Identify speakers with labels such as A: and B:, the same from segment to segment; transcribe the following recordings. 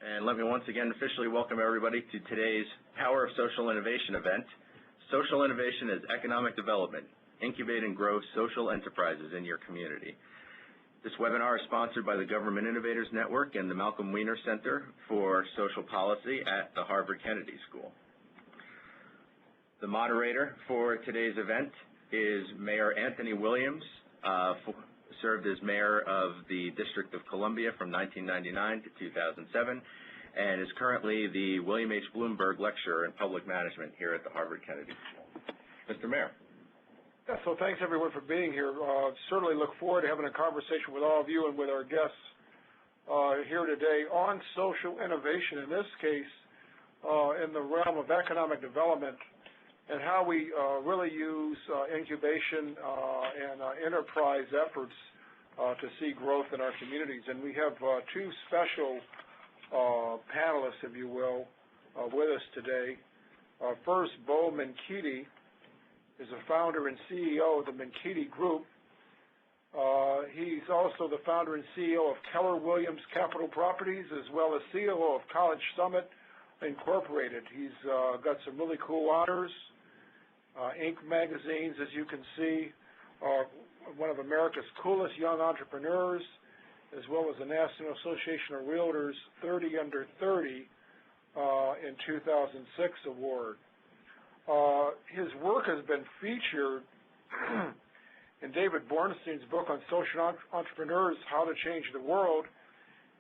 A: And let me once again officially welcome everybody to today's Power of Social Innovation event. Social innovation is economic development. Incubate and grow social enterprises in your community. This webinar is sponsored by the Government Innovators Network and the Malcolm Weiner Center for Social Policy at the Harvard Kennedy School. The moderator for today's event is Mayor Anthony Williams, served as mayor of the District of Columbia from 1999 to 2007, and is currently the William H. Bloomberg Lecturer in Public Management here at the Harvard Kennedy School. Mr. Mayor.
B: Yeah, so thanks everyone for being here. Certainly look forward to having a conversation with all of you and with our guests here today on social innovation, in this case in the realm of economic development, and how we really use incubation and enterprise efforts to see growth in our communities. And we have two special panelists, if you will, with us today. First, Bo Menkiti is the founder and CEO of the Menkiti Group. He's also the founder and CEO of Keller Williams Capital Properties, as well as CEO of College Summit Incorporated. He's got some really cool honors. Inc. magazines, as you can see, one of America's coolest young entrepreneurs, as well as the National Association of Realtors 30 Under 30 in 2006 award. His work has been featured in David Bornstein's book on social entrepreneurs, How to Change the World,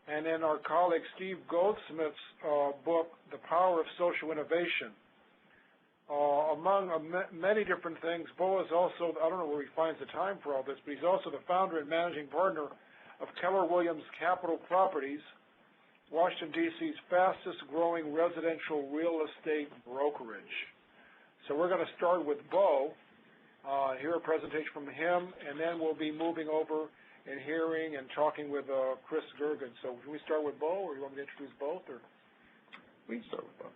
B: and in our colleague Steve Goldsmith's book, The Power of Social Innovation. Among many different things, Bo is also, I don't know where he finds the time for all this, but he's also the founder and managing partner of Keller Williams Capital Properties, Washington, D.C.'s fastest growing residential real estate brokerage. So we're going to start with Bo, hear a presentation from him, and then we'll be moving over and hearing and talking with Chris Gergen. So can we start with Bo, or you want me to introduce both? Or?
A: We can start with Bo.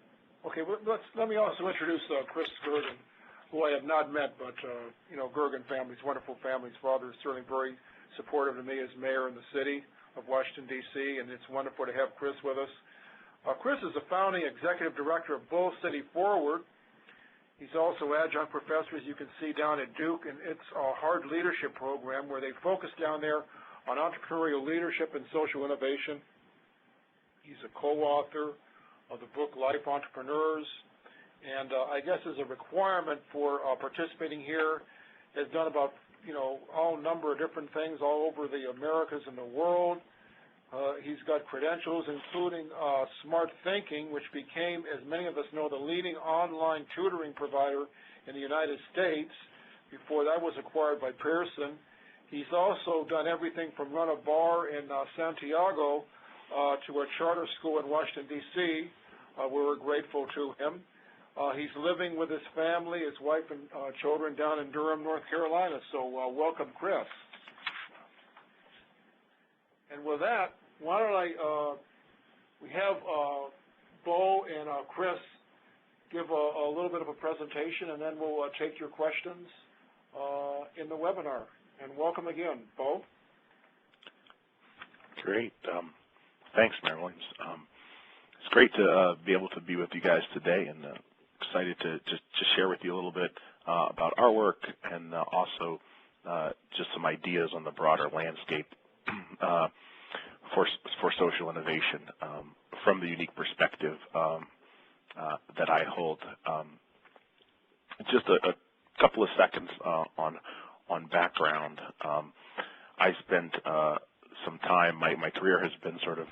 B: Okay, well, let me also introduce Chris Gergen, who I have not met, but, Gergen family's wonderful family. His father is certainly very supportive of me as mayor in the city of Washington, D.C., and it's wonderful to have Chris with us. Chris is the founding executive director of Bull City Forward. He's also adjunct professor, as you can see, down at Duke, and it's a hard leadership program where they focus down there on entrepreneurial leadership and social innovation. He's a co-author of the book Life Entrepreneurs, and I guess as a requirement for participating here, has done about all number of different things all over the Americas and the world. He's got credentials including Smart Thinking, which became, as many of us know, the leading online tutoring provider in the United States. Before that was acquired by Pearson. He's also done everything from run a bar in Santiago to a charter school in Washington, D.C. We're grateful to him. He's living with his family, his wife and children down in Durham, North Carolina. So welcome, Chris. And with that, why don't we have Bo and Chris give a little bit of a presentation, and then we'll take your questions in the webinar. And welcome again, Bo.
C: Great. Thanks, Mayor Williams. It's great to be able to be with you guys today, and excited to share with you a little bit about our work and also just some ideas on the broader landscape for social innovation from the unique perspective that I hold. Just a couple of seconds on background. I spent some time, my career has been sort of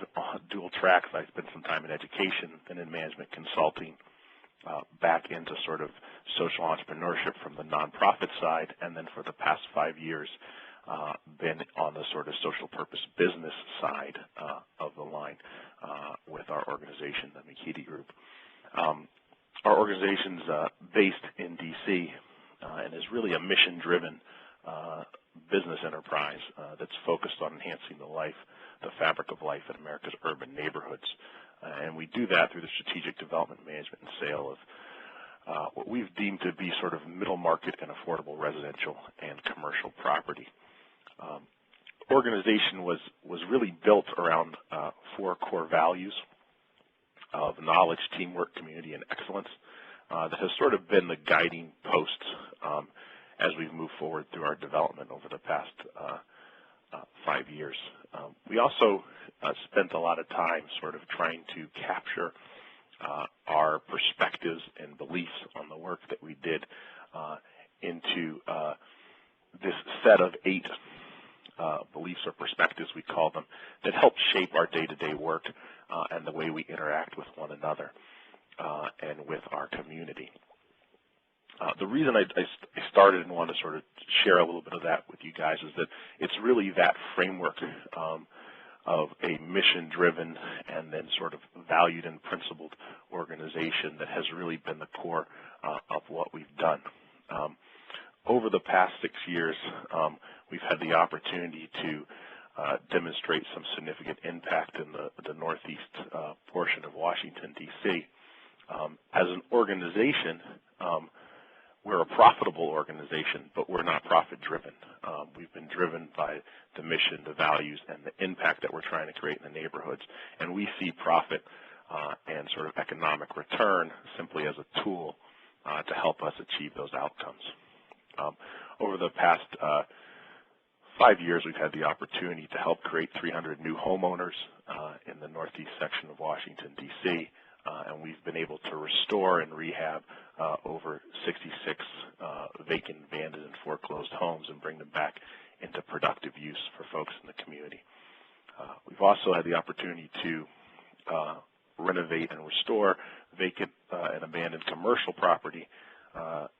C: dual tracks. I spent some time in education and in management consulting, back into sort of social entrepreneurship from the nonprofit side, and then for the past 5 years been on the sort of social purpose business side of the line with our organization, the Menkiti Group. Our organization's based in D.C. And is really a mission-driven business enterprise that's focused on enhancing the fabric of life in America's urban neighborhoods. And we do that through the strategic development, management, and sale of what we've deemed to be sort of middle market and affordable residential and commercial property. Organization was really built around 4 core values. of knowledge, teamwork, community, and excellence that has sort of been the guiding post as we've moved forward through our development over the past 5 years. We also spent a lot of time sort of trying to capture our perspectives and beliefs on the work that we did into this set of 8 beliefs or perspectives, we call them, that help shape our day-to-day work and the way we interact with one another and with our community. The reason I started and want to sort of share a little bit of that with you guys is that it's really that framework of a mission-driven and then sort of valued and principled organization that has really been the core of what we've done. Over the past 6 years, we've had the opportunity to demonstrate some significant impact in the northeast portion of Washington, D.C. As an organization, we're a profitable organization, but we're not profit-driven. We've been driven by the mission, the values, and the impact that we're trying to create in the neighborhoods. And we see profit and sort of economic return simply as a tool to help us achieve those outcomes. Over the past 5 years, we've had the opportunity to help create 300 new homeowners in the northeast section of Washington, D.C., and we've been able to restore and rehab over 66 vacant, abandoned, and foreclosed homes and bring them back into productive use for folks in the community. We've also had the opportunity to renovate and restore vacant and abandoned commercial property,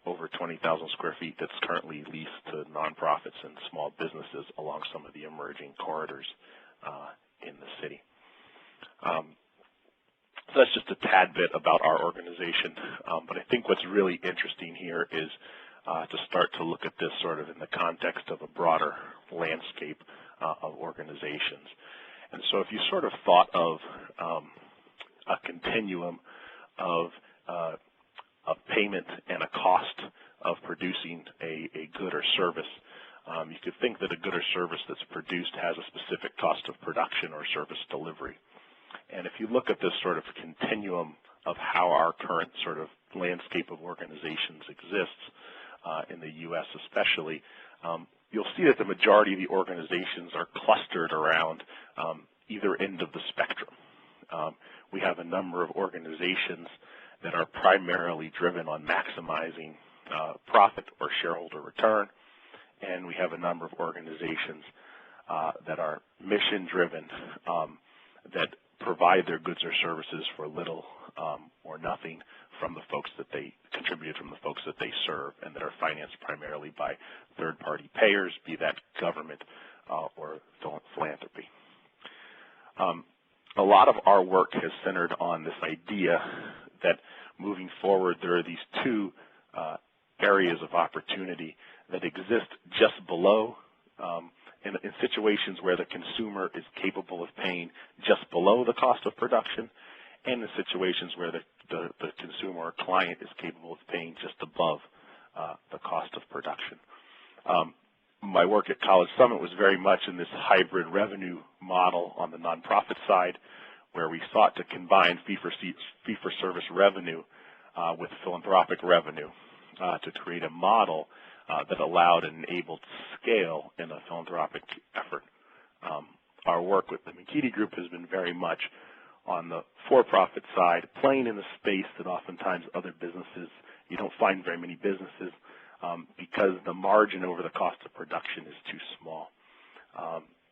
C: over 20,000 square feet that's currently leased to nonprofits and small businesses along some of the emerging corridors in the city. So that's just a tad bit about our organization, but I think what's really interesting here is to start to look at this sort of in the context of a broader landscape of organizations. And so if you sort of thought of a continuum of payment and a cost of producing a good or service, you could think that a good or service that's produced has a specific cost of production or service delivery. And if you look at this sort of continuum of how our current sort of landscape of organizations exists in the U.S. especially, you'll see that the majority of the organizations are clustered around either end of the spectrum. We have a number of organizations that are primarily driven on maximizing profit or shareholder return, and we have a number of organizations that are mission-driven that provide their goods or services for little or nothing from the folks that they contributed from the folks that they serve, and that are financed primarily by third-party payers, be that government or philanthropy. A lot of our work has centered on this idea that moving forward, there are these 2 areas of opportunity that exist just below in situations where the consumer is capable of paying just below the cost of production, and in situations where the consumer or client is capable of paying just above the cost of production. My work at College Summit was very much in this hybrid revenue model on the nonprofit side, where we sought to combine fee-for-service revenue with philanthropic revenue to create a model that allowed and enabled scale in a philanthropic effort. Our work with the McKinney Group has been very much on the for-profit side, playing in the space that oftentimes other businesses, you don't find very many businesses because the margin over the cost of production is too small.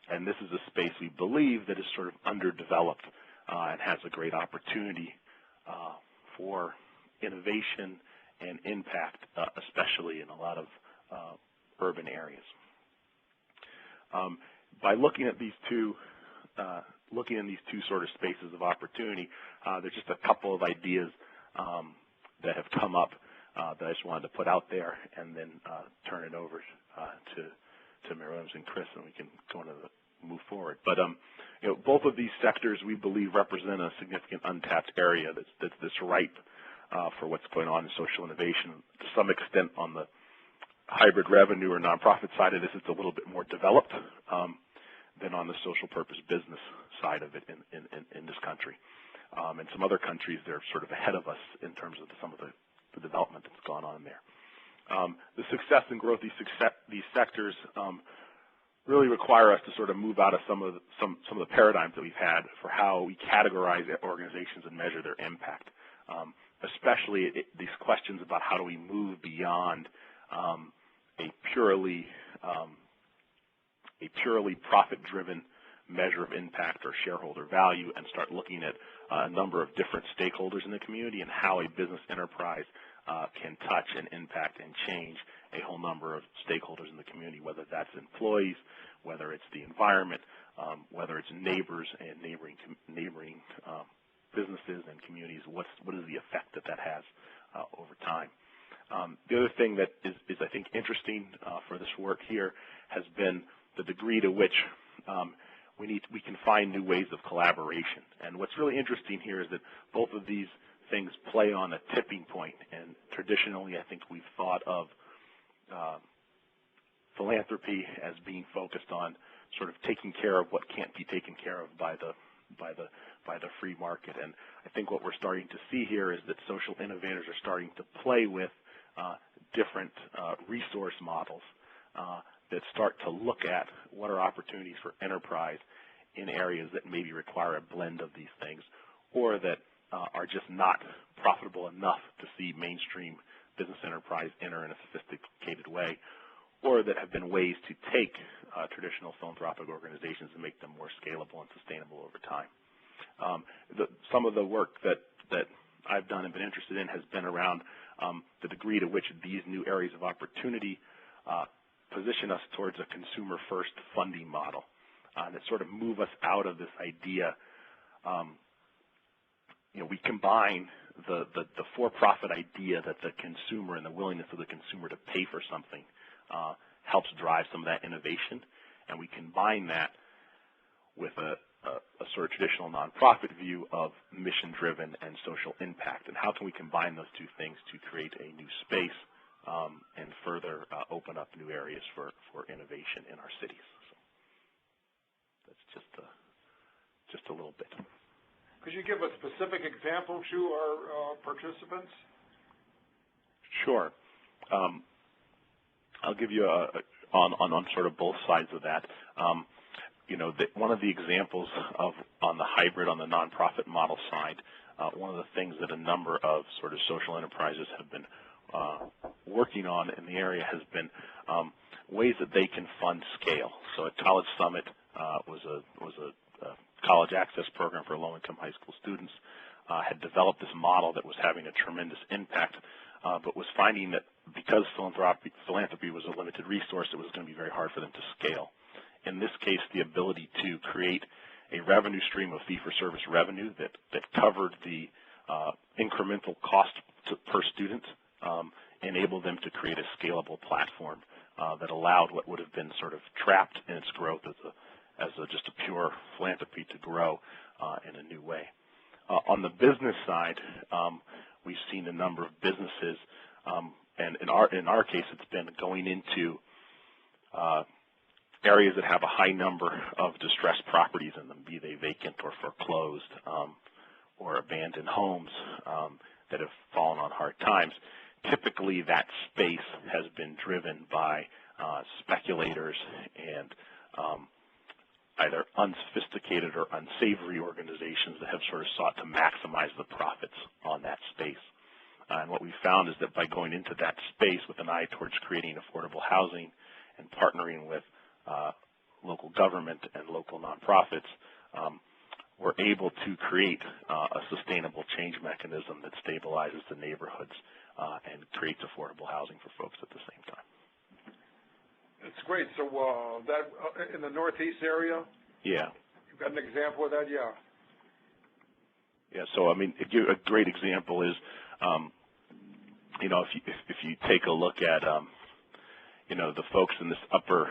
C: And this is a space we believe that is sort of underdeveloped and has a great opportunity for innovation and impact, especially in a lot of urban areas. By looking at these two sort of spaces of opportunity, there's just a couple of ideas that have come up that I just wanted to put out there, and then turn it over to Mary Williams and Chris, and we can go into move forward. But both of these sectors, we believe, represent a significant untapped area that's ripe for what's going on in social innovation. To some extent, on the hybrid revenue or nonprofit side of this, it's a little bit more developed than on the social purpose business side of it in this country. In some other countries, they're sort of ahead of us in terms of some of the development that's gone on there. The success and growth these sectors really require us to sort of move out of some of the paradigms that we've had for how we categorize organizations and measure their impact, especially these questions about how do we move beyond a purely profit-driven measure of impact or shareholder value and start looking at a number of different stakeholders in the community and how a business enterprise can touch and impact and change a whole number of stakeholders in the community, whether that's employees, whether it's the environment, whether it's neighbors and neighboring businesses and communities. What is the effect that has over time? The other thing that is I think, interesting for this work here has been the degree to which we can find new ways of collaboration. And what's really interesting here is that both of these things play on a tipping point. And traditionally, I think we've thought of philanthropy as being focused on sort of taking care of what can't be taken care of by the free market. And I think what we're starting to see here is that social innovators are starting to play with different resource models that start to look at what are opportunities for enterprise in areas that maybe require a blend of these things, or that are just not profitable enough to see mainstream business enterprise enter in a sophisticated way, or that have been ways to take traditional philanthropic organizations and make them more scalable and sustainable over time. Some of the work that I've done and been interested in has been around the degree to which these new areas of opportunity position us towards a consumer-first funding model, that sort of move us out of this idea. We combine the for-profit idea that the consumer and the willingness of the consumer to pay for something helps drive some of that innovation, and we combine that with a sort of traditional nonprofit view of mission-driven and social impact. And how can we combine those two things to create a new space and further open up new areas for innovation in our cities? So that's just a little bit.
B: Could you give a specific example to our participants?
C: Sure. I'll give you on sort of both sides of that. One of the examples on the hybrid, on the nonprofit model side, one of the things that a number of sort of social enterprises have been working on in the area has been ways that they can fund scale. So at College Summit was a college access program for low-income high school students, had developed this model that was having a tremendous impact, but was finding that because philanthropy was a limited resource, it was going to be very hard for them to scale. In this case, the ability to create a revenue stream of fee-for-service revenue that covered the incremental cost per student enabled them to create a scalable platform that allowed what would have been sort of trapped in its growth as just a pure philanthropy to grow in a new way. On the business side, we've seen a number of businesses, and in our case, it's been going into areas that have a high number of distressed properties in them, be they vacant or foreclosed or abandoned homes that have fallen on hard times. Typically, that space has been driven by speculators and either unsophisticated or unsavory organizations that have sort of sought to maximize the profits on that space. And what we found is that by going into that space with an eye towards creating affordable housing and partnering with local government and local nonprofits, we're able to create a sustainable change mechanism that stabilizes the neighborhoods and creates affordable housing for folks at the same time.
B: That's great. So that in the Northeast area?
C: Yeah.
B: You've got an example of that? Yeah.
C: Yeah. So I mean, a great example is, if you take a look at, the folks in this upper,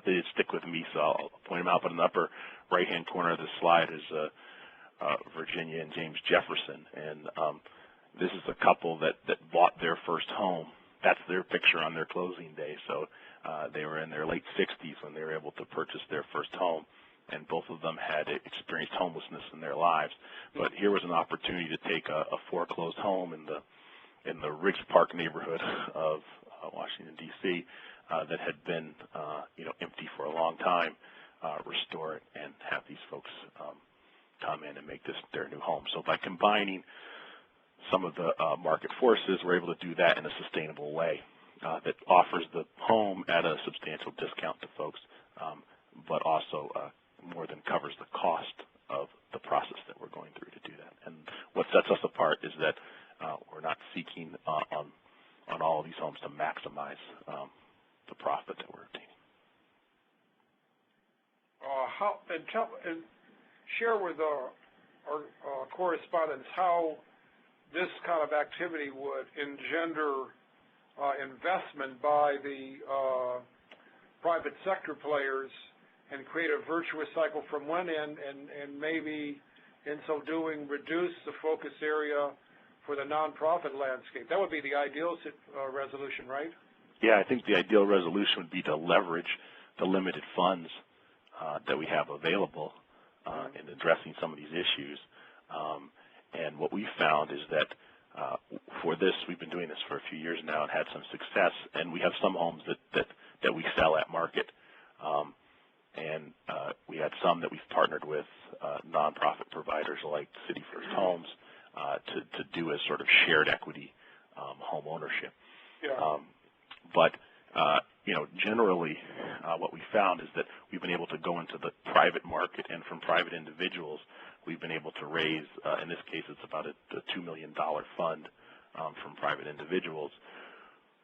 C: they did stick with me, so I'll point them out. But in the upper right-hand corner of the slide is Virginia and James Jefferson, and this is a couple that bought their first home. That's their picture on their closing day. So they were in their late 60s when they were able to purchase their first home. and both of them had experienced homelessness in their lives. But here was an opportunity to take a foreclosed home in the Riggs Park neighborhood of Washington, D.C., that had been empty for a long time, restore it, and have these folks come in and make this their new home. So by combining some of the market forces, we're able to do that in a sustainable way that offers the home at a substantial discount to folks, but also more than covers the cost of the process that we're going through to do that. And what sets us apart is that we're not seeking on all of these homes to maximize the profit that we're obtaining.
B: Share with our correspondents how this kind of activity would engender investment by the private sector players and create a virtuous cycle from one end, and maybe in so doing reduce the focus area for the nonprofit landscape. That would be the ideal resolution, right?
C: Yeah, I think the ideal resolution would be to leverage the limited funds that we have available in addressing some of these issues. And what we found is that for this, we've been doing this for a few years now and had some success, and we have some homes that we sell at market. And we had some that we've partnered with nonprofit providers like City First Homes to do as sort of shared equity home ownership.
B: Yeah.
C: But generally, what we found is that we've been able to go into the private market, and from private individuals, we've been able to raise, in this case, it's about a $2 million fund from private individuals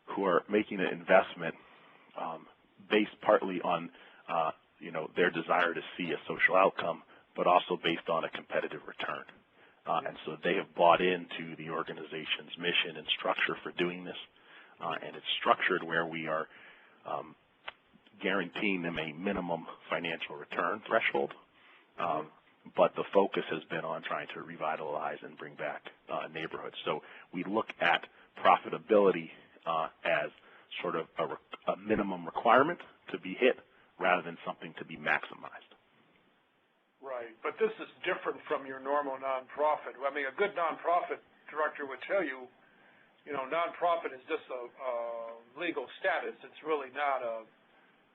C: who are making an investment based partly on, their desire to see a social outcome, but also based on a competitive return. And so they have bought into the organization's mission and structure for doing this, and it's structured where we are guaranteeing them a minimum financial return threshold, but the focus has been on trying to revitalize and bring back neighborhoods. So we look at profitability as sort of a minimum requirement to be hit rather than something to be maximized.
B: Right, but this is different from your normal nonprofit. I mean, a good nonprofit director would tell you, nonprofit is just a legal status. It's really not a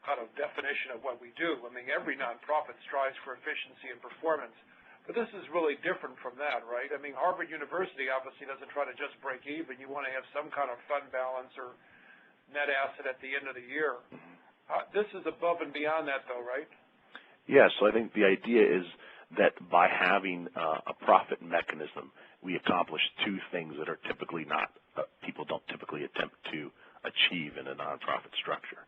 B: kind of definition of what we do. I mean, every nonprofit strives for efficiency and performance, but this is really different from that, right? I mean, Harvard University obviously doesn't try to just break even. You want to have some kind of fund balance or net asset at the end of the year. This is above and beyond that, though, right?
C: Yeah, so I think the idea is that by having a profit mechanism, we accomplish two things that are typically not, people don't typically attempt to achieve in a nonprofit structure.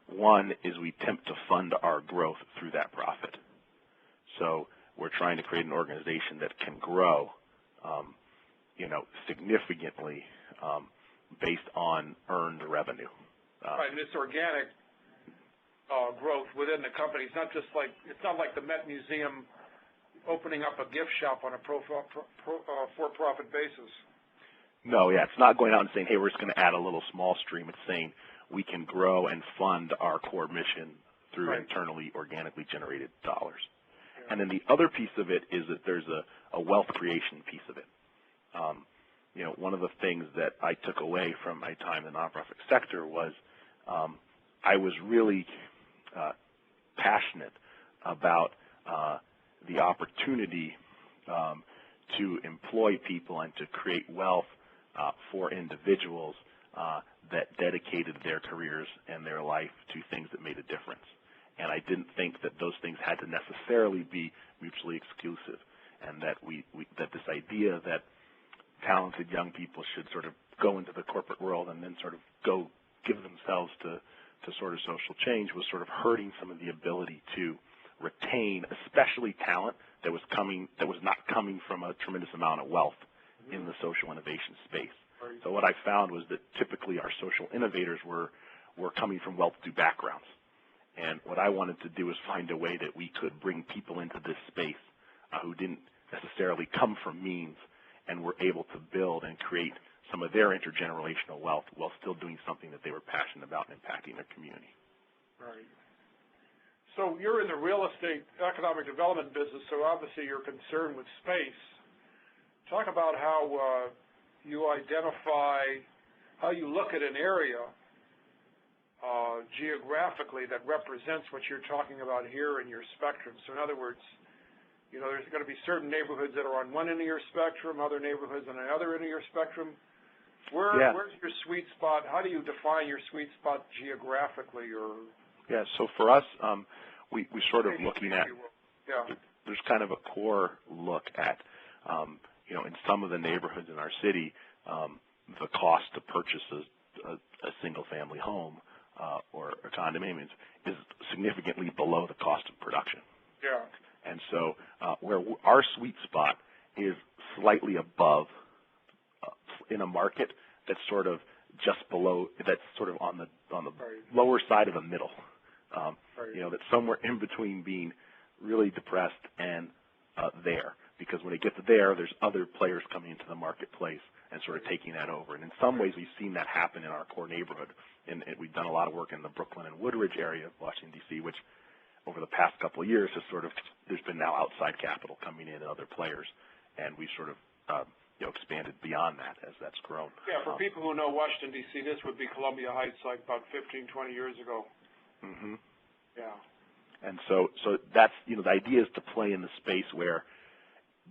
C: One is we attempt to fund our growth through that profit. So we're trying to create an organization that can grow, significantly based on earned revenue.
B: Right, and it's organic growth within the company. It's not like the Met Museum opening up a gift shop on a for-profit basis.
C: No, yeah, it's not going out and saying, hey, we're just going to add a little small stream. It's saying we can grow and fund our core mission through internally, organically generated dollars. Yeah. And then the other piece of it is that there's a wealth creation piece of it. One of the things that I took away from my time in the nonprofit sector was I was really passionate about the opportunity to employ people and to create wealth for individuals that dedicated their careers and their life to things that made a difference. And I didn't think that those things had to necessarily be mutually exclusive, and that that this idea that talented young people should sort of go into the corporate world and then sort of go give themselves to sort of social change was sort of hurting some of the ability to retain, especially talent that was not coming from a tremendous amount of wealth in the social innovation space.
B: Right.
C: So what I found was that typically our social innovators were coming from well-to-do backgrounds. And what I wanted to do was find a way that we could bring people into this space who didn't necessarily come from means and were able to build and create some of their intergenerational wealth while still doing something that they were passionate about and impacting their community.
B: Right. So you're in the real estate economic development business, so obviously you're concerned with space. Talk about how you identify, how you look at an area geographically that represents what you're talking about here in your spectrum. So in other words, you know, there's going to be certain neighborhoods that are on one end of your spectrum, other neighborhoods on the other end of your spectrum. Where's your sweet spot? How do you define your sweet spot geographically? Or
C: so for us, we sort of looking at, there's kind of a core look at, you know, in some of the neighborhoods in our city, the cost to purchase a single-family home or a condominium is significantly below the cost of production.
B: Yeah.
C: And so where our sweet spot is slightly above in a market that's sort of just below, that's sort of on the lower side of the middle. You know, that's somewhere in between being really depressed and there. Because when it gets there, there's other players coming into the marketplace and sort of taking that over. And in some ways, we've seen that happen in our core neighborhood. And we've done a lot of work in the Brooklyn and Woodridge area of Washington, D.C., which over the past couple of years has sort of, there's been now outside capital coming in and other players. And we've sort of, you know, expanded beyond that as that's grown.
B: Yeah, for people who know Washington, D.C., this would be Columbia Heights like about 15, 20 years ago.
C: Mm-hmm.
B: Yeah.
C: And so that's, you know, the idea is to play in the space where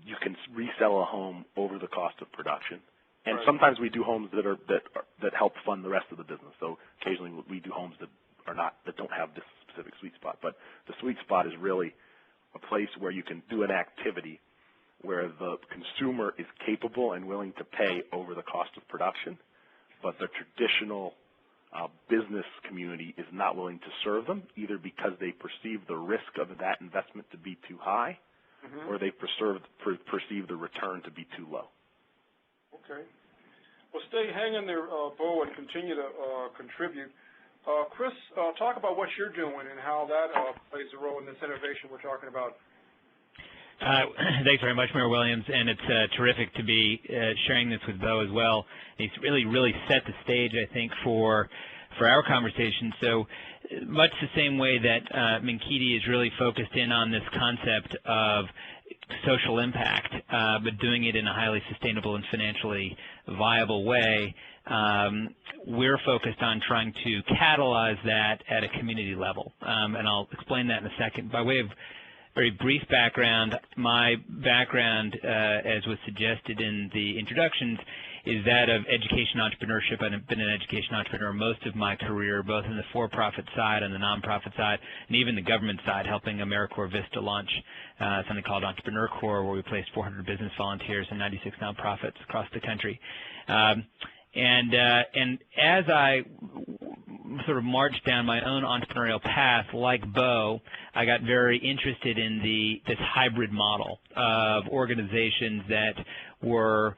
C: you can resell a home over the cost of production. And sometimes we do homes that help fund the rest of the business. So occasionally we do homes that don't have this specific sweet spot. But the sweet spot is really a place where you can do an activity where the consumer is capable and willing to pay over the cost of production, but the traditional business community is not willing to serve them, either because they perceive the risk of that investment to be too high, or they perceive the return to be too low.
B: Okay. Well, hang in there, Bo, and continue to contribute. Chris, talk about what you're doing and how that plays a role in this innovation we're talking about.
D: Thanks very much, Mayor Williams, and it's terrific to be sharing this with Bo as well. He's really set the stage, I think, for our conversation. So much the same way that Minkiti is really focused in on this concept of social impact, but doing it in a highly sustainable and financially viable way, we're focused on trying to catalyze that at a community level. And I'll explain that in a second. By way of very brief background, my background, as was suggested in the introductions, is that of education entrepreneurship. I've been an education entrepreneur most of my career, both in the for-profit side and the nonprofit side, and even the government side, helping AmeriCorps Vista launch something called Entrepreneur Corps, where we placed 400 business volunteers and 96 nonprofits across the country. And as I sort of marched down my own entrepreneurial path, like Bo, I got very interested in this hybrid model of organizations that were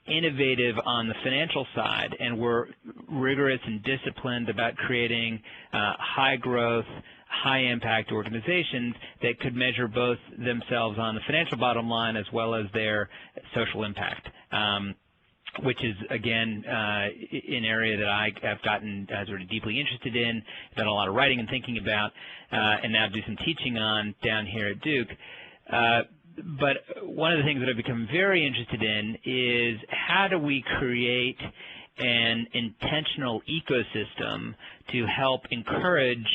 D: innovative on the financial side and were rigorous and disciplined about creating high-growth, high-impact organizations that could measure both themselves on the financial bottom line as well as their social impact. Which is, again, an area that I have gotten sort of deeply interested in, done a lot of writing and thinking about, and now do some teaching on down here at Duke. But one of the things that I've become very interested in is how do we create an intentional ecosystem to help encourage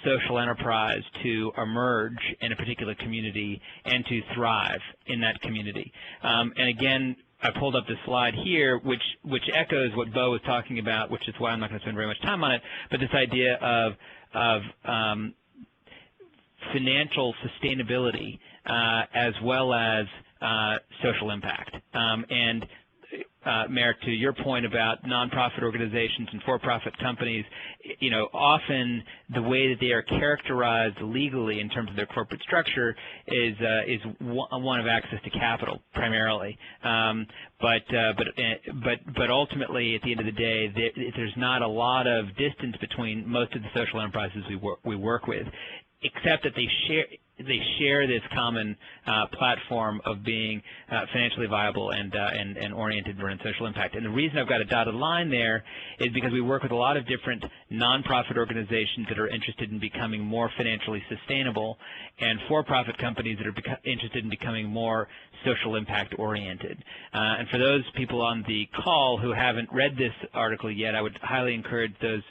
D: social enterprise to emerge in a particular community and to thrive in that community. And again, I pulled up this slide here, which echoes what Bo was talking about, which is why I'm not going to spend very much time on it, but this idea of financial sustainability as well as social impact. And Mayor, to your point about nonprofit organizations and for-profit companies, you know, often the way that they are characterized legally in terms of their corporate structure is one of access to capital primarily. But ultimately, at the end of the day, there's not a lot of distance between most of the social enterprises we work with, except that they share. they share this common platform of being financially viable and oriented around social impact. And the reason I've got a dotted line there is because we work with a lot of different nonprofit organizations that are interested in becoming more financially sustainable, and for-profit companies that are interested in becoming more social impact oriented. And for those people on the call who haven't read this article yet, I would highly encourage those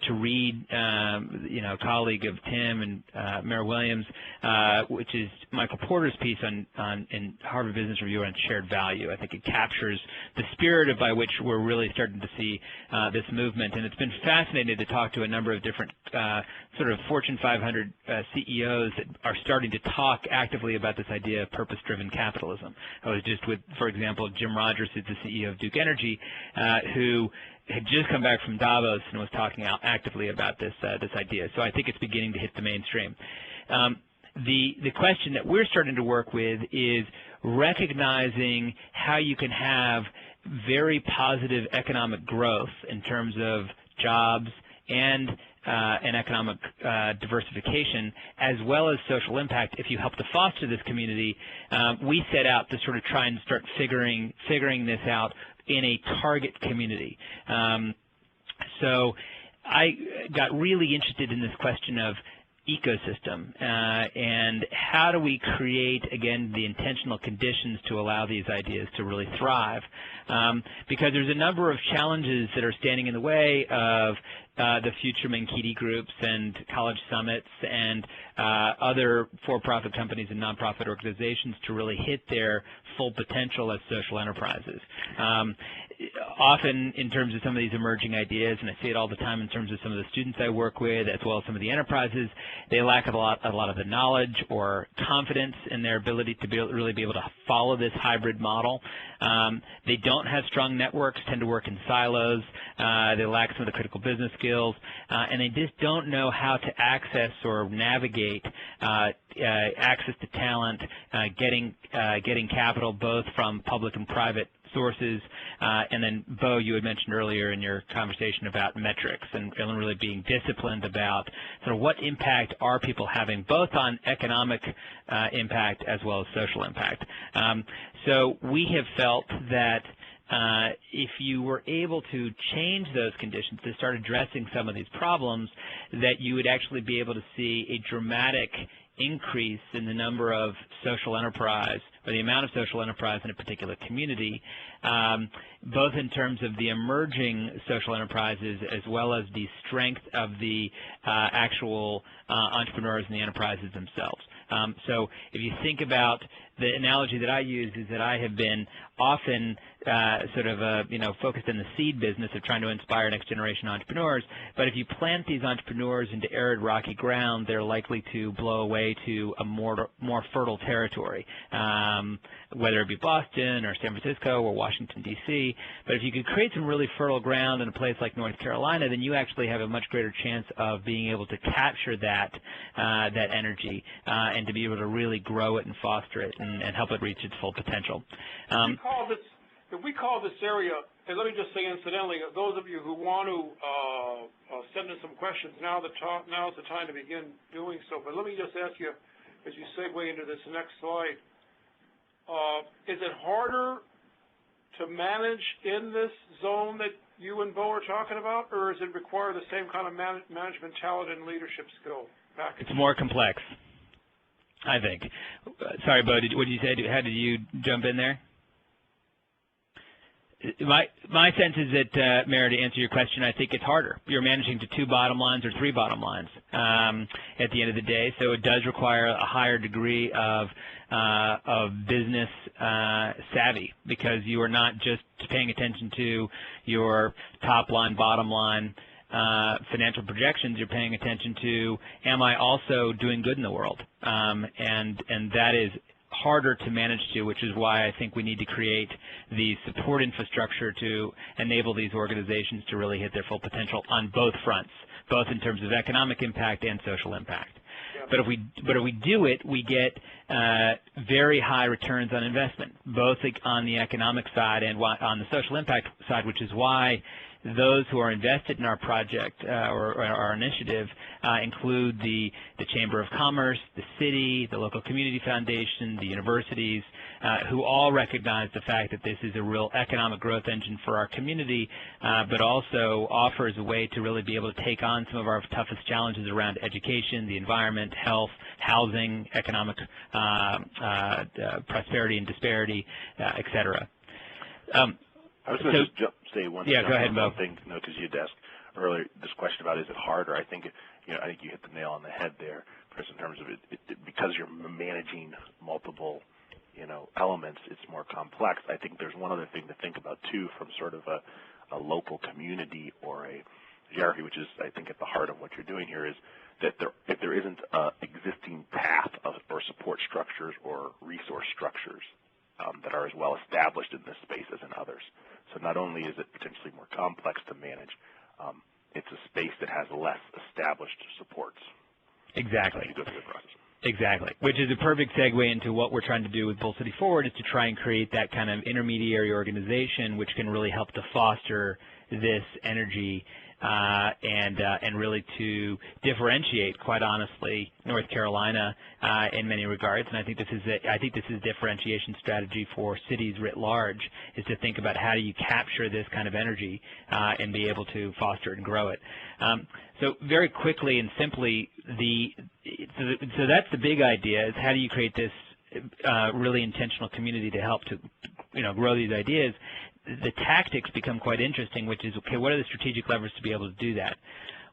D: to read, a colleague of Tim and Mayor Williams, which is Michael Porter's piece in Harvard Business Review on shared value. I think it captures the spirit by which we're really starting to see this movement, and it's been fascinating to talk to a number of different sort of Fortune 500 CEOs that are starting to talk actively about this idea of purpose-driven capitalism. I was just with, for example, Jim Rogers, who's the CEO of Duke Energy, who had just come back from Davos and was talking out actively about this idea. So I think it's beginning to hit the mainstream. The question that we're starting to work with is recognizing how you can have very positive economic growth in terms of jobs and economic diversification, as well as social impact. If you help to foster this community, we set out to sort of try and start figuring this out in a target community. So I got really interested in this question of ecosystem and how do we create, again, the intentional conditions to allow these ideas to really thrive. Because there's a number of challenges that are standing in the way of the future Menkiti groups and college summits and other for-profit companies and nonprofit organizations to really hit their full potential as social enterprises. Often in terms of some of these emerging ideas, and I see it all the time in terms of some of the students I work with as well as some of the enterprises, they lack a lot of the knowledge or confidence in their ability to really be able to follow this hybrid model. They don't have strong networks, tend to work in silos, they lack some of the critical business skills, and they just don't know how to access or navigate access to talent, getting capital both from public and private sources, and then, Bo, you had mentioned earlier in your conversation about metrics and really being disciplined about sort of what impact are people having, both on economic impact as well as social impact. So we have felt that if you were able to change those conditions to start addressing some of these problems, that you would actually be able to see a dramatic increase in the number of social enterprise or the amount of social enterprise in a particular community, both in terms of the emerging social enterprises as well as the strength of the actual entrepreneurs and the enterprises themselves. So if you think about the analogy that I use is that I have been often sort of focused in the seed business of trying to inspire next generation entrepreneurs, but if you plant these entrepreneurs into arid rocky ground, they're likely to blow away to a more fertile territory, whether it be Boston or San Francisco or Washington, D.C. But if you could create some really fertile ground in a place like North Carolina, then you actually have a much greater chance of being able to capture that energy and to be able to really grow it and foster it and help it reach its full potential.
B: If we call this area, and let me just say incidentally, those of you who want to send in some questions, now is the time to begin doing so. But let me just ask you, as you segue into this next slide, is it harder to manage in this zone that you and Bo are talking about, or does it require the same kind of management talent and leadership skill package?
D: It's more complex, I think. Sorry, Bo, what did you say? How did you jump in there? My sense is that, Mayor, to answer your question, I think it's harder. You're managing to 2 bottom lines or 3 bottom lines at the end of the day, so it does require a higher degree of business savvy, because you are not just paying attention to your top line, bottom line financial projections. You're paying attention to, am I also doing good in the world? And that is harder to manage to, which is why I think we need to create the support infrastructure to enable these organizations to really hit their full potential on both fronts, both in terms of economic impact and social impact. Yeah. But if we do it, we get very high returns on investment, both on the economic side and on the social impact side, which is why those who are invested in our project or our initiative include the Chamber of Commerce, the city, the local community foundation, the universities, who all recognize the fact that this is a real economic growth engine for our community, but also offers a way to really be able to take on some of our toughest challenges around education, the environment, health, housing, economic prosperity and disparity, et cetera.
C: I was going to just say one
D: go ahead, Mo.
C: thing, because you'd asked earlier this question about is it harder. I think you hit the nail on the head there, Chris, in terms of it because you're managing multiple elements, it's more complex. I think there's one other thing to think about too, from sort of a local community or a hierarchy, which is I think at the heart of what you're doing here, is that if there isn't an existing path or support structures or resource structures that are as well established in this space as in others. So not only is it potentially more complex to manage, it's a space that has less established supports.
D: Exactly.
C: As you go through the process.
D: Exactly, which is a perfect segue into what we're trying to do with Bull City Forward, is to try and create that kind of intermediary organization which can really help to foster this energy and really to differentiate, quite honestly, North Carolina in many regards. And I think this is a differentiation strategy for cities writ large, is to think about how do you capture this kind of energy and be able to foster it and grow it. So very quickly and simply, so that's the big idea, is how do you create this really intentional community to help to grow these ideas. The tactics become quite interesting, which is, okay, what are the strategic levers to be able to do that?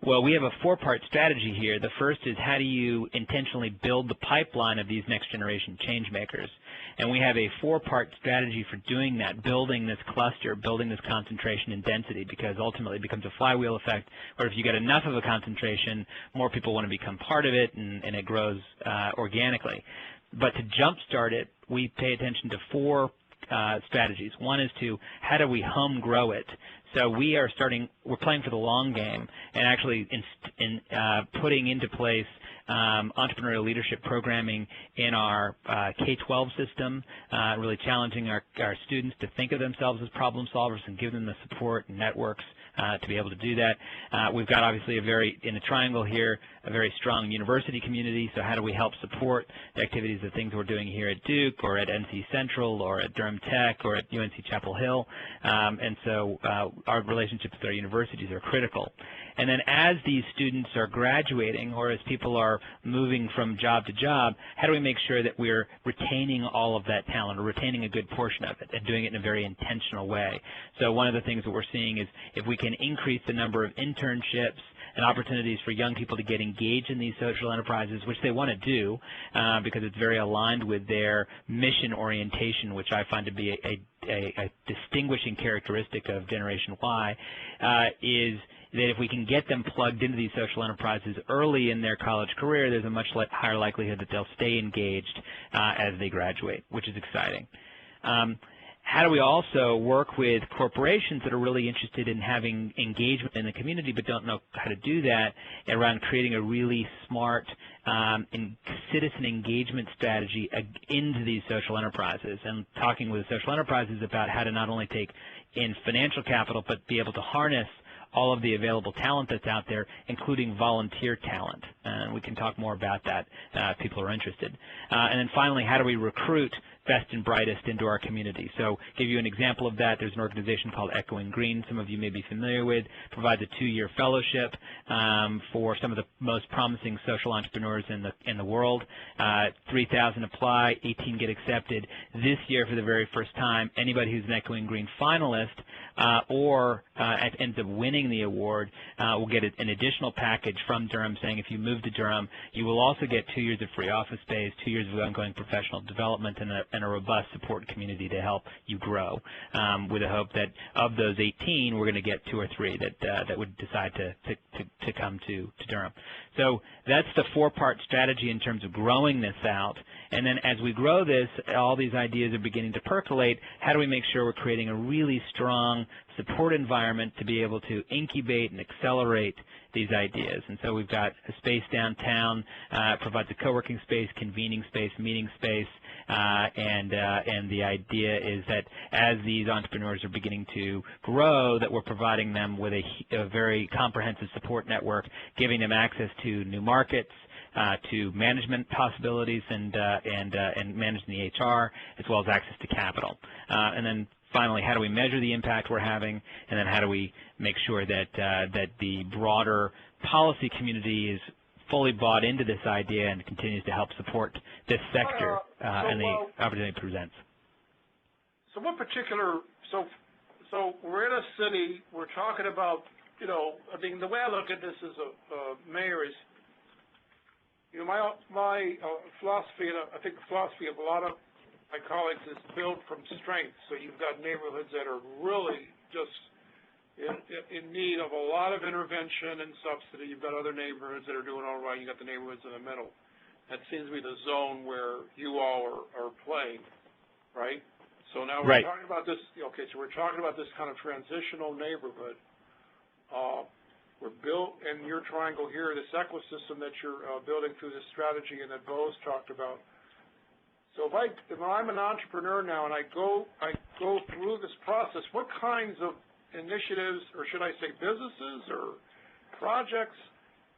D: Well, we have a four-part strategy here. The first is how do you intentionally build the pipeline of these next-generation change makers? And we have a four-part strategy for doing that, building this cluster, building this concentration and density, because ultimately it becomes a flywheel effect, where if you get enough of a concentration, more people want to become part of it, and it grows organically. But to jumpstart it, we pay attention to four strategies. One is to how do we home grow it. So we're playing for the long game, and actually putting into place entrepreneurial leadership programming in our K-12 system, really challenging our students to think of themselves as problem solvers and give them the support and networks to be able to do that. We've got obviously in the triangle here, a very strong university community, so how do we help support the activities of things we're doing here at Duke or at NC Central or at Durham Tech or at UNC Chapel Hill, and so our relationships with our universities are critical. And then as these students are graduating or as people are moving from job to job, how do we make sure that we're retaining all of that talent or retaining a good portion of it and doing it in a very intentional way? So one of the things that we're seeing is if we can increase the number of internships and opportunities for young people to get engaged in these social enterprises, which they want to do because it's very aligned with their mission orientation, which I find to be a distinguishing characteristic of Generation Y, is that if we can get them plugged into these social enterprises early in their college career, there's a much higher likelihood that they'll stay engaged as they graduate, which is exciting. How do we also work with corporations that are really interested in having engagement in the community but don't know how to do that, around creating a really smart citizen engagement strategy into these social enterprises, and talking with social enterprises about how to not only take in financial capital but be able to harness all of the available talent that's out there, including volunteer talent. We can talk more about that if people are interested. And then finally, how do we recruit best and brightest into our community? So give you an example of that. There's an organization called Echoing Green, some of you may be familiar with, provides a 2-year fellowship for some of the most promising social entrepreneurs in the world. 3,000 apply, 18 get accepted. This year, for the very first time, anybody who's an Echoing Green finalist or ends up winning the award will get an additional package from Durham saying if you move to Durham, you will also get 2 years of free office space, 2 years of ongoing professional development, and a robust support community to help you grow, with the hope that of those 18, we're going to get 2 or 3 that would decide to come to Durham. So that's the 4-part strategy in terms of growing this out. And then as we grow this, all these ideas are beginning to percolate. How do we make sure we're creating a really strong support environment to be able to incubate and accelerate these ideas. And so we've got a space downtown, provides a co-working space, convening space, meeting space, and the idea is that as these entrepreneurs are beginning to grow, that we're providing them with a very comprehensive support network, giving them access to new markets, to management possibilities and managing the HR, as well as access to capital. And then finally, how do we measure the impact we're having, and then how do we make sure that the broader policy community is fully bought into this idea and continues to help support this sector and the opportunity it presents.
B: So what particular, so we're in a city, we're talking about, I mean, the way I look at this as a mayor is, my philosophy, and I think the philosophy of a lot of my colleagues is built from strength. So you've got neighborhoods that are really just in need of a lot of intervention and subsidy. You've got other neighborhoods that are doing all right. You've got the neighborhoods in the middle. That seems to be the zone where you all are playing, right? So now we're talking about this, okay, so we're talking about this kind of transitional neighborhood. We're built, and your triangle here, this ecosystem that you're building through this strategy and that Bo's talked about. So if I'm an entrepreneur now and I go through this process, what kinds of initiatives, or should I say businesses or projects,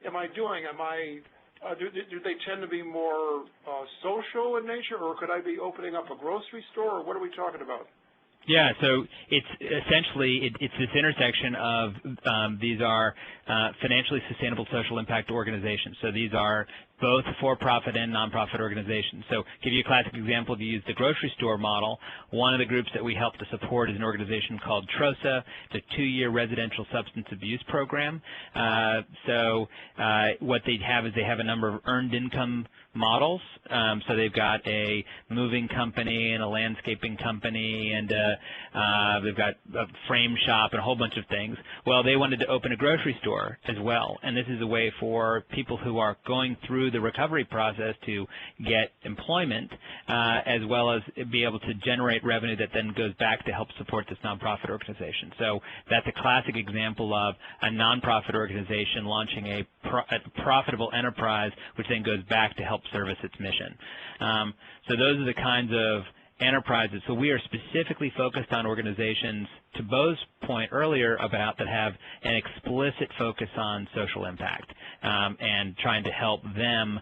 B: am I doing? Do they tend to be more social in nature, or could I be opening up a grocery store, or what are we talking about?
D: Yeah, so it's essentially it's this intersection of these are financially sustainable social impact organizations. So these are both for-profit and nonprofit organizations. So give you a classic example, if you use the grocery store model, one of the groups that we help to support is an organization called TROSA. It's a 2-year residential substance abuse program. So what they have is they have a number of earned income models. So they've got a moving company and a landscaping company, and they've got a frame shop and a whole bunch of things. Well, they wanted to open a grocery store as well, and this is a way for people who are going through the recovery process to get employment, as well as be able to generate revenue that then goes back to help support this nonprofit organization. So that's a classic example of a nonprofit organization launching a profitable enterprise, which then goes back to help service its mission. So those are the kinds of enterprises. So we are specifically focused on organizations, to Bo's point earlier about, that have an explicit focus on social impact and trying to help them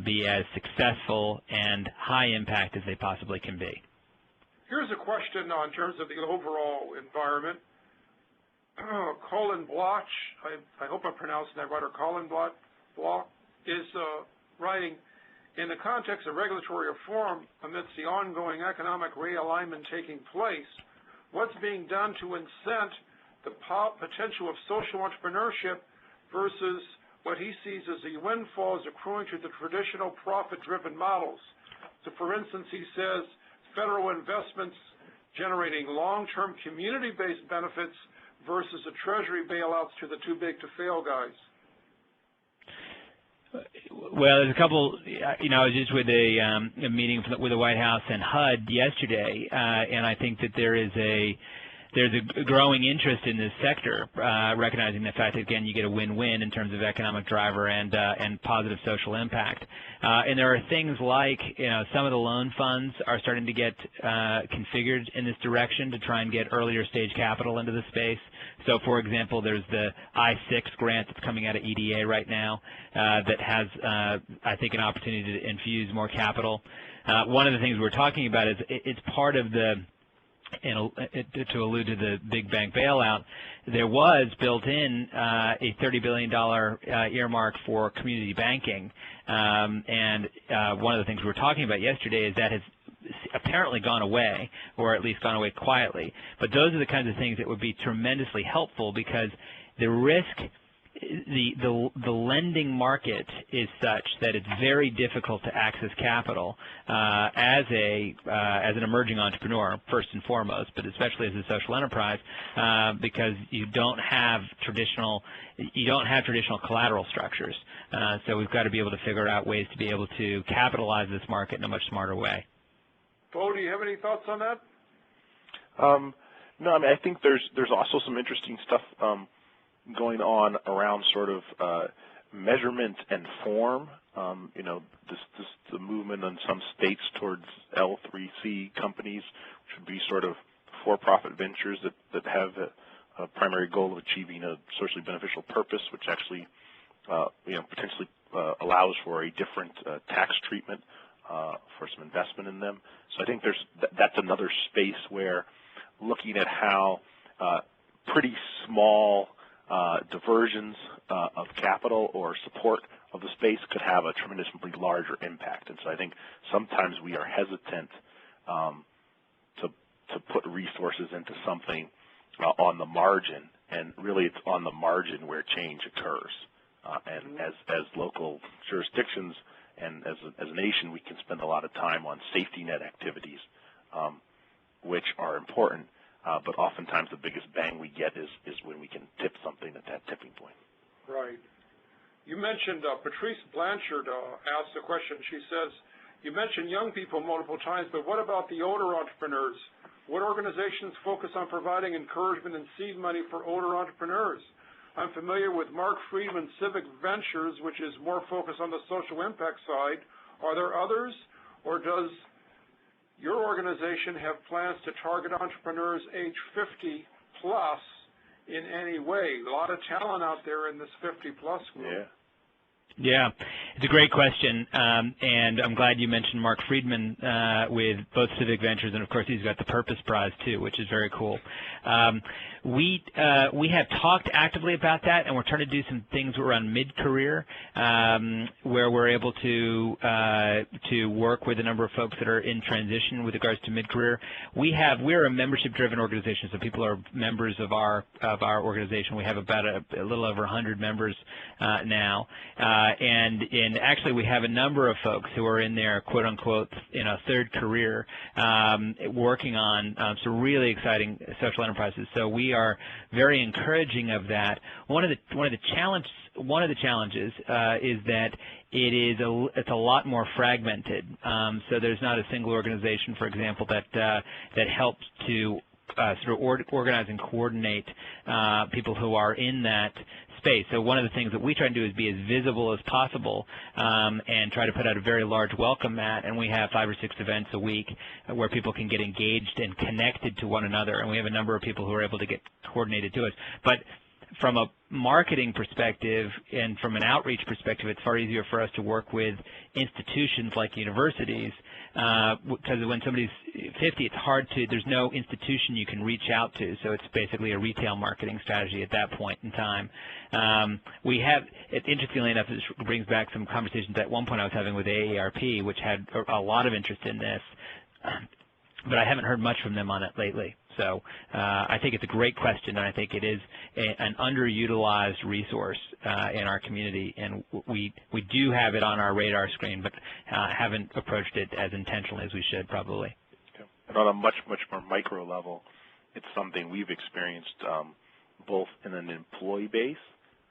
D: be as successful and high impact as they possibly can be.
B: Here's a question in terms of the overall environment. Colin Bloch, I hope I'm pronouncing that right, or Colin Bloch is writing, in the context of regulatory reform amidst the ongoing economic realignment taking place, what's being done to incent the potential of social entrepreneurship versus what he sees as the windfalls accruing to the traditional profit-driven models? So, for instance, he says federal investments generating long-term community-based benefits versus the Treasury bailouts to the too-big-to-fail guys.
D: Well, there's a couple. I was just with a meeting with the White House and HUD yesterday, and I think that there's a growing interest in this sector, recognizing the fact that, again, you get a win-win in terms of economic driver and positive social impact. And there are things like, some of the loan funds are starting to get configured in this direction to try and get earlier stage capital into the space. So, for example, there's the I-6 grant that's coming out of EDA right now that has, I think, an opportunity to infuse more capital. One of the things we're talking about is it's part of the, to allude to the big bank bailout, there was built in a $30 billion earmark for community banking. And one of the things we were talking about yesterday is that has apparently gone away, or at least gone away quietly. But those are the kinds of things that would be tremendously helpful, because the risk, the lending market is such that it's very difficult to access capital as an emerging entrepreneur, first and foremost, but especially as a social enterprise, because you don't have traditional collateral structures. So we've got to be able to figure out ways to be able to capitalize this market in a much smarter way.
B: Bo, do you have any thoughts on that?
C: No, I mean, I think there's also some interesting stuff going on around sort of measurement and form. You know, the movement in some states towards L3C companies, which would be sort of for-profit ventures that have a primary goal of achieving a socially beneficial purpose, which actually, you know, potentially allows for a different tax treatment for some investment in them. So I think that's another space where looking at how pretty small diversions of capital or support of the space could have a tremendously larger impact. And so I think sometimes we are hesitant to put resources into something on the margin, and really it's on the margin where change occurs. And as local jurisdictions and as a nation, we can spend a lot of time on safety net activities, which are important, but oftentimes the biggest bang we get is when we can tip something at that tipping point.
B: Right. You mentioned, Patrice Blanchard asked a question. She says, you mentioned young people multiple times, but what about the older entrepreneurs? What organizations focus on providing encouragement and seed money for older entrepreneurs? I'm familiar with Mark Friedman's Civic Ventures, which is more focused on the social impact side. Are there others, or does your organization have plans to target entrepreneurs age 50 plus in any way? A lot of talent out there in this 50 plus group.
C: Yeah.
D: Yeah, it's a great question, and I'm glad you mentioned Mark Friedman with both Civic Ventures, and of course he's got the Purpose Prize too, which is very cool. We have talked actively about that, and we're trying to do some things around mid-career, where we're able to work with a number of folks that are in transition with regards to mid-career. We're a membership-driven organization, so people are members of our organization. We have about a little over 100 members now. And actually, we have a number of folks who are in their quote-unquote, third career, working on some really exciting social enterprises. So we are very encouraging of that. One of the challenges is that it's a lot more fragmented. So there's not a single organization, for example, that helps to sort of organize and coordinate people who are in that space. So one of the things that we try to do is be as visible as possible and try to put out a very large welcome mat, and we have 5 or 6 events a week where people can get engaged and connected to one another, and we have a number of people who are able to get coordinated to us. But from a marketing perspective and from an outreach perspective, it's far easier for us to work with institutions like universities, because when somebody's 50, it's hard there's no institution you can reach out to, so it's basically a retail marketing strategy at that point in time. Interestingly enough, this brings back some conversations at one point I was having with AARP, which had a lot of interest in this, but I haven't heard much from them on it lately. So I think it's a great question, and I think it is an underutilized resource in our community, and we do have it on our radar screen, but haven't approached it as intentionally as we should probably.
C: Okay. And on a much more micro level, it's something we've experienced both in an employee base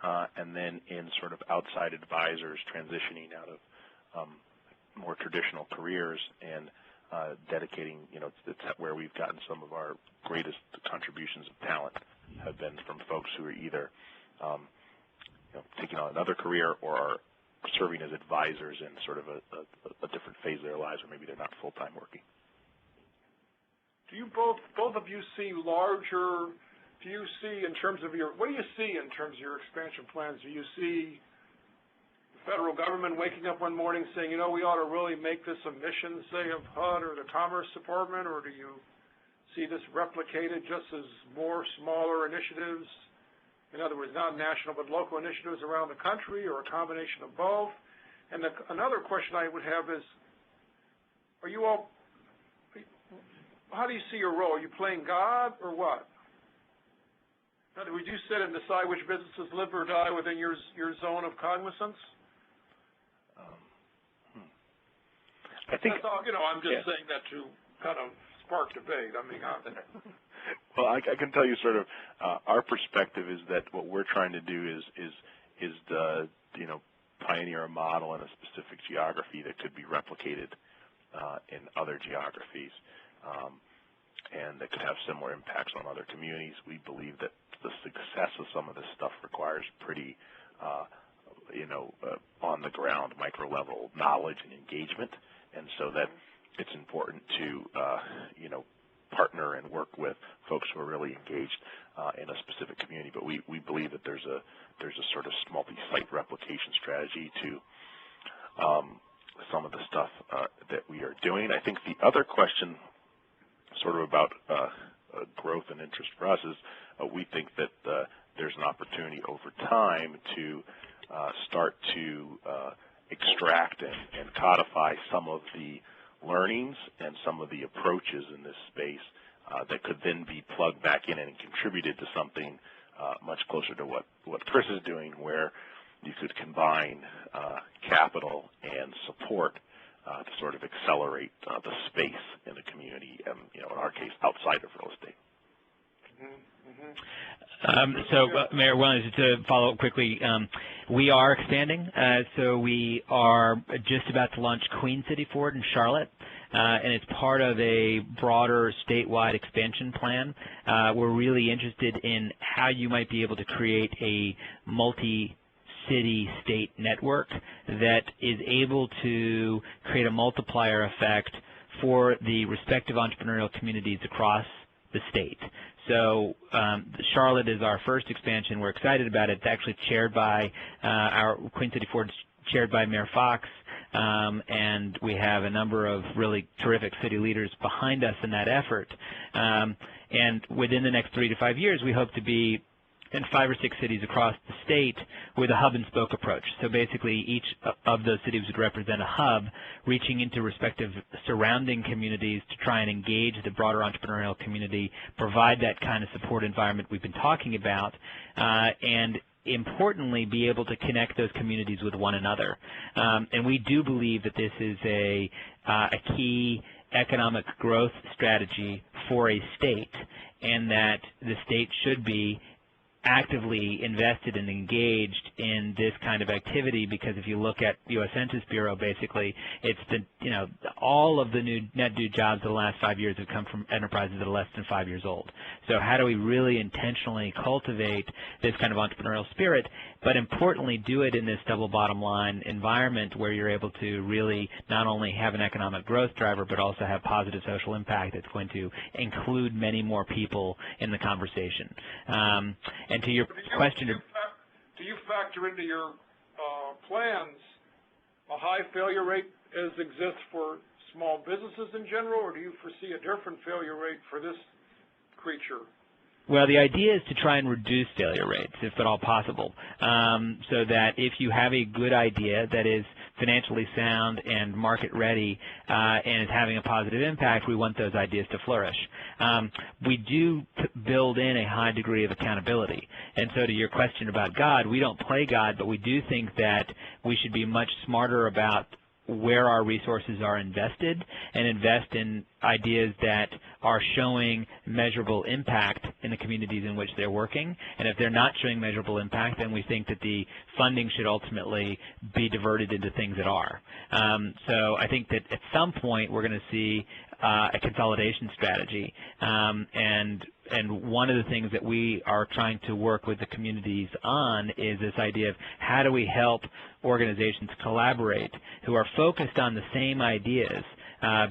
C: and then in sort of outside advisors transitioning out of more traditional careers and dedicating, it's where we've gotten some of our greatest contributions of talent have been from folks who are either taking on another career or are serving as advisors in sort of a different phase of their lives, or maybe they're not full-time working.
B: Do you both of you see larger? Do you see in terms of what do you see in terms of your expansion plans? Do you see federal government waking up one morning saying, we ought to really make this a mission, say, of HUD or the Commerce Department, or do you see this replicated just as more smaller initiatives, in other words, not national but local initiatives around the country, or a combination of both? And another question I would have is, how do you see your role? Are you playing God or what? Would you sit and decide which businesses live or die within your zone of cognizance?
C: I think,
B: I'm just saying that to kind of spark debate.
C: Well, I can tell you sort of our perspective is that what we're trying to do is pioneer a model in a specific geography that could be replicated in other geographies. and that could have similar impacts on other communities. We believe that the success of some of this stuff requires pretty, on the ground, micro level knowledge and engagement, and so that it's important to, partner and work with folks who are really engaged in a specific community. But we believe that there's a sort of multi-site replication strategy to some of the stuff that we are doing. I think the other question, sort of about growth and interest for us, is we think that there's an opportunity over time to start to extract and codify some of the learnings and some of the approaches in this space that could then be plugged back in and contributed to something much closer to what Chris is doing, where you could combine capital and support to sort of accelerate the space in the community, and in our case, outside of real estate.
D: Mayor Williams, to follow up quickly, we are expanding. So we are just about to launch Queen City Forward in Charlotte, and it's part of a broader statewide expansion plan. We're really interested in how you might be able to create a multi-city state network that is able to create a multiplier effect for the respective entrepreneurial communities across the state. So Charlotte is our first expansion. We're excited about it. It's actually chaired by our Queen City Forward, chaired by Mayor Fox, and we have a number of really terrific city leaders behind us in that effort. And within the next 3 to 5 years, we hope to be in 5 or 6 cities across the state with a hub-and-spoke approach. So basically, each of those cities would represent a hub, reaching into respective surrounding communities to try and engage the broader entrepreneurial community, provide that kind of support environment we've been talking about, and importantly, be able to connect those communities with one another. And we do believe that this is a key economic growth strategy for a state, and that the state should be actively invested and engaged in this kind of activity, because if you look at U.S. Census Bureau, basically, it's all of the new net new jobs of the last 5 years have come from enterprises that are less than 5 years old. So how do we really intentionally cultivate this kind of entrepreneurial spirit, but importantly do it in this double bottom line environment where you're able to really not only have an economic growth driver, but also have positive social impact that's going to include many more people in the conversation. And to your question,
B: do you factor into your plans a high failure rate as exists for small businesses in general, or do you foresee a different failure rate for this creature?
D: Well, the idea is to try and reduce failure rates, if at all possible, so that if you have a good idea that is financially sound and market ready and is having a positive impact, we want those ideas to flourish. We do build in a high degree of accountability. And so to your question about God, we don't play God, but we do think that we should be much smarter about where our resources are invested and invest in ideas that are showing measurable impact in the communities in which they're working. And if they're not showing measurable impact, then we think that the funding should ultimately be diverted into things that are. So I think that at some point we're going to see a consolidation strategy. And one of the things that we are trying to work with the communities on is this idea of how do we help organizations collaborate who are focused on the same ideas,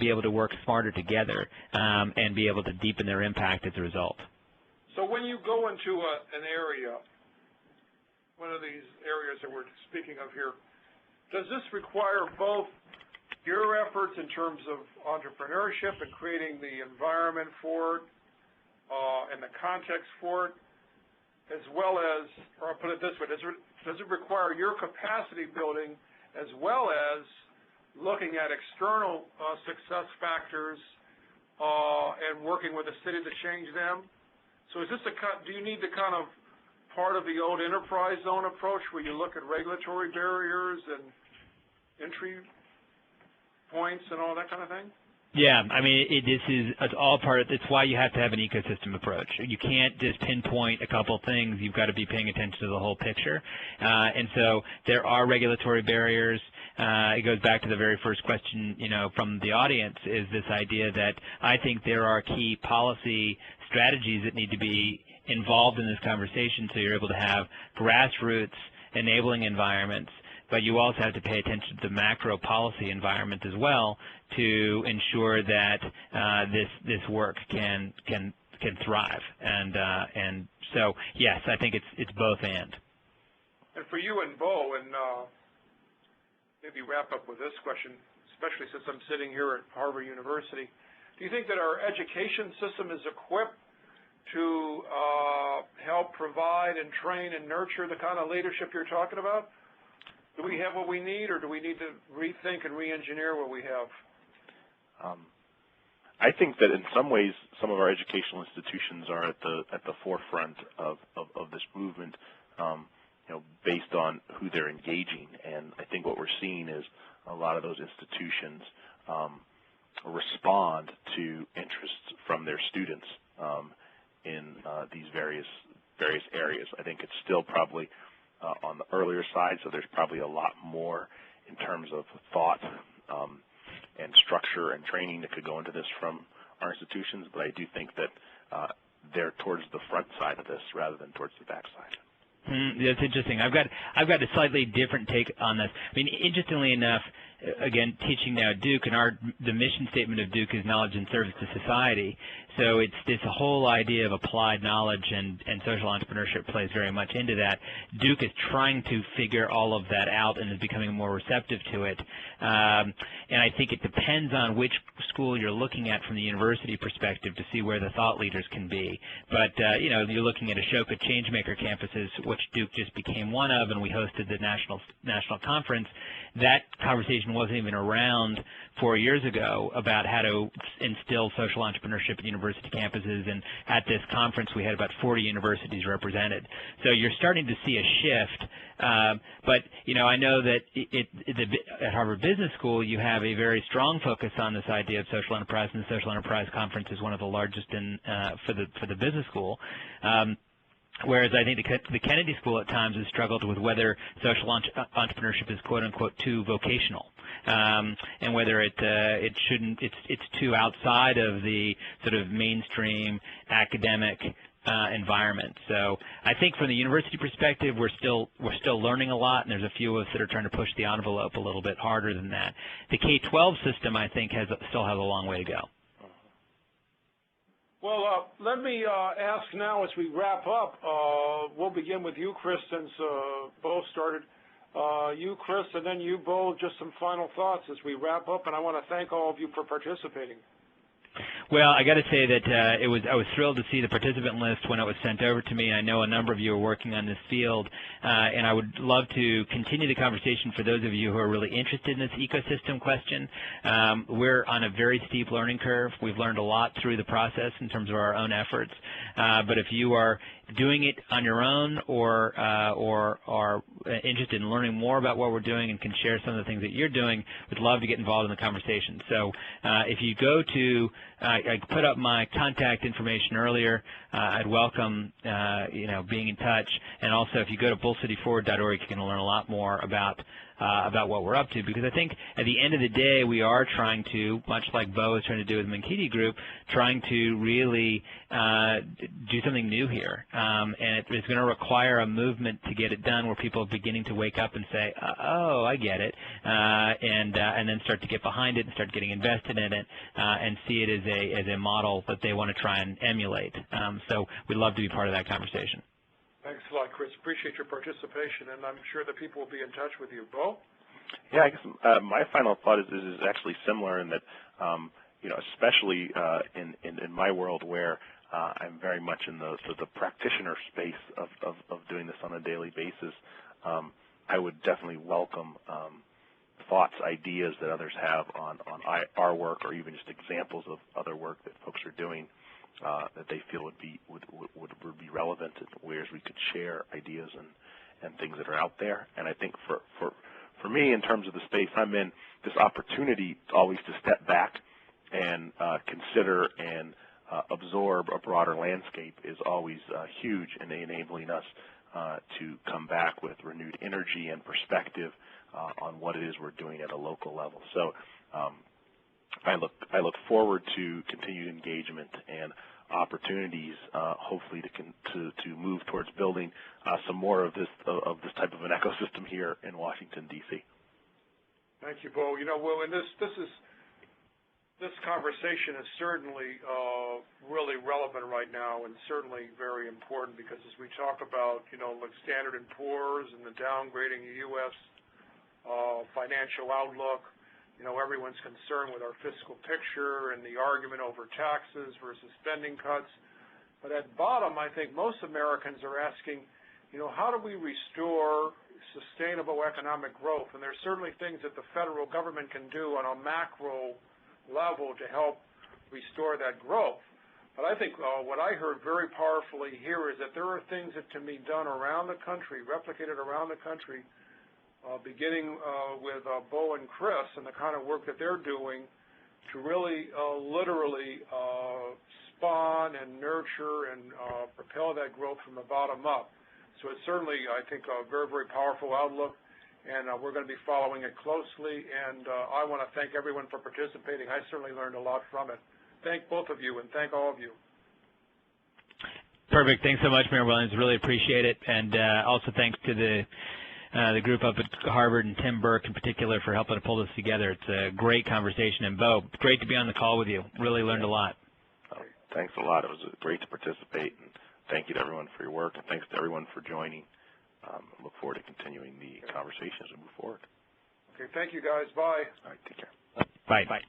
D: be able to work smarter together, and be able to deepen their impact as a result.
B: So when you go into an area, one of these areas that we're speaking of here, does this require both your efforts in terms of entrepreneurship and creating the environment for it, and the context for it, as well as, or I'll put it this way, does it require your capacity building as well as looking at external success factors and working with the city to change them? So is this do you need the kind of part of the old enterprise zone approach where you look at regulatory barriers and entry points and all that kind of thing?
D: Yeah, I mean, it's all it's why you have to have an ecosystem approach. You can't just pinpoint a couple things. You've got to be paying attention to the whole picture. And so there are regulatory barriers. It goes back to the very first question, from the audience, is this idea that I think there are key policy strategies that need to be involved in this conversation so you're able to have grassroots enabling environments, but you also have to pay attention to the macro policy environment as well to ensure that this work can thrive. And so yes, I think it's both and.
B: And for you and Bo, and maybe wrap up with this question, especially since I'm sitting here at Harvard University, do you think that our education system is equipped to help provide and train and nurture the kind of leadership you're talking about? Do we have what we need, or do we need to rethink and re-engineer what we have?
C: I think that in some ways, some of our educational institutions are at the forefront of this movement, based on who they're engaging. And I think what we're seeing is a lot of those institutions respond to interests from their students in these various areas. I think it's still probably on the earlier side, so there's probably a lot more in terms of thought and structure and training that could go into this from our institutions, but I do think that they're towards the front side of this rather than towards the back side.
D: That's interesting. I've got a slightly different take on this. I mean, interestingly enough, again, teaching now at Duke, and the mission statement of Duke is knowledge and service to society. So it's this whole idea of applied knowledge and social entrepreneurship plays very much into that. Duke is trying to figure all of that out and is becoming more receptive to it. And I think it depends on which school you're looking at from the university perspective to see where the thought leaders can be. But, you're looking at Ashoka Changemaker campuses, which Duke just became one of, and we hosted the national conference. That conversation wasn't even around 4 years ago about how to instill social entrepreneurship at university campuses, and at this conference we had about 40 universities represented. So you're starting to see a shift, but I know that at Harvard Business School you have a very strong focus on this idea of social enterprise, and the Social Enterprise Conference is one of the largest for the business school. Whereas I think the Kennedy School at times has struggled with whether social entrepreneurship is quote unquote too vocational, and whether it's too outside of the sort of mainstream academic environment. So I think from the university perspective, we're still learning a lot, and there's a few of us that are trying to push the envelope a little bit harder than that. The K-12 system, I think, still has a long way to go.
B: Well, let me ask now as we wrap up. We'll begin with you, Chris, since Bo started. You, Chris, and then you, Bo, just some final thoughts as we wrap up, and I want to thank all of you for participating.
D: Well, I got to say that I was thrilled to see the participant list when it was sent over to me. I know a number of you are working on this field, and I would love to continue the conversation for those of you who are really interested in this ecosystem question. We're on a very steep learning curve. We've learned a lot through the process in terms of our own efforts, but if you are doing it on your own or are interested in learning more about what we're doing and can share some of the things that you're doing, we'd love to get involved in the conversation. So if you go to I put up my contact information earlier. I'd welcome being in touch, and also if you go to bullcityforward.org, you can learn a lot more about what we're up to, because I think at the end of the day we are trying to, much like Bo is trying to do with the Mankiti Group, trying to really do something new here, and it's going to require a movement to get it done where people are beginning to wake up and say, oh, I get it, and then start to get behind it and start getting invested in it, and see it as a model that they want to try and emulate. So we'd love to be part of that conversation.
B: Thanks a lot, Chris. Appreciate your participation, and I'm sure that people will be in touch with you. Bo?
C: Yeah, I guess my final thought is actually similar in that, especially in my world where I'm very much in the practitioner space of doing this on a daily basis, I would definitely welcome thoughts, ideas that others have on our work, or even just examples of other work that folks are doing that they feel would be relevant, and whereas we could share ideas and things that are out there. And I think for me, in terms of the space I'm in, this opportunity always to step back and consider and absorb a broader landscape is always huge in enabling us to come back with renewed energy and perspective on what it is we're doing at a local level. So I look forward to continued engagement and opportunities, hopefully to move towards building some more of this type of an ecosystem here in Washington, D.C.
B: Thank you, Bo. Will, and this conversation is certainly really relevant right now, and certainly very important, because as we talk about, like Standard & Poor's and the downgrading the U.S. Financial outlook, everyone's concerned with our fiscal picture and the argument over taxes versus spending cuts. But at bottom, I think most Americans are asking, how do we restore sustainable economic growth? And there's certainly things that the federal government can do on a macro level to help restore that growth. But I think what I heard very powerfully here is that there are things that can be done around the country, replicated around the country, beginning with Bo and Chris and the kind of work that they're doing to really literally spawn and nurture and propel that growth from the bottom up. So it's certainly, I think, a very, very powerful outlook, and we're going to be following it closely. And I want to thank everyone for participating. I certainly learned a lot from it. Thank both of you, and thank all of you.
D: Perfect. Thanks so much, Mayor Williams. Really appreciate it. And also thanks to the group up at Harvard and Tim Burke in particular for helping to pull this together. It's a great conversation. And, Bo, great to be on the call with you. Really learned a lot.
C: Thanks a lot. It was great to participate. And thank you to everyone for your work, and thanks to everyone for joining. I look forward to continuing the conversation as we move forward.
B: Okay, thank you, guys. Bye.
C: All right, take care.
D: Bye. Bye.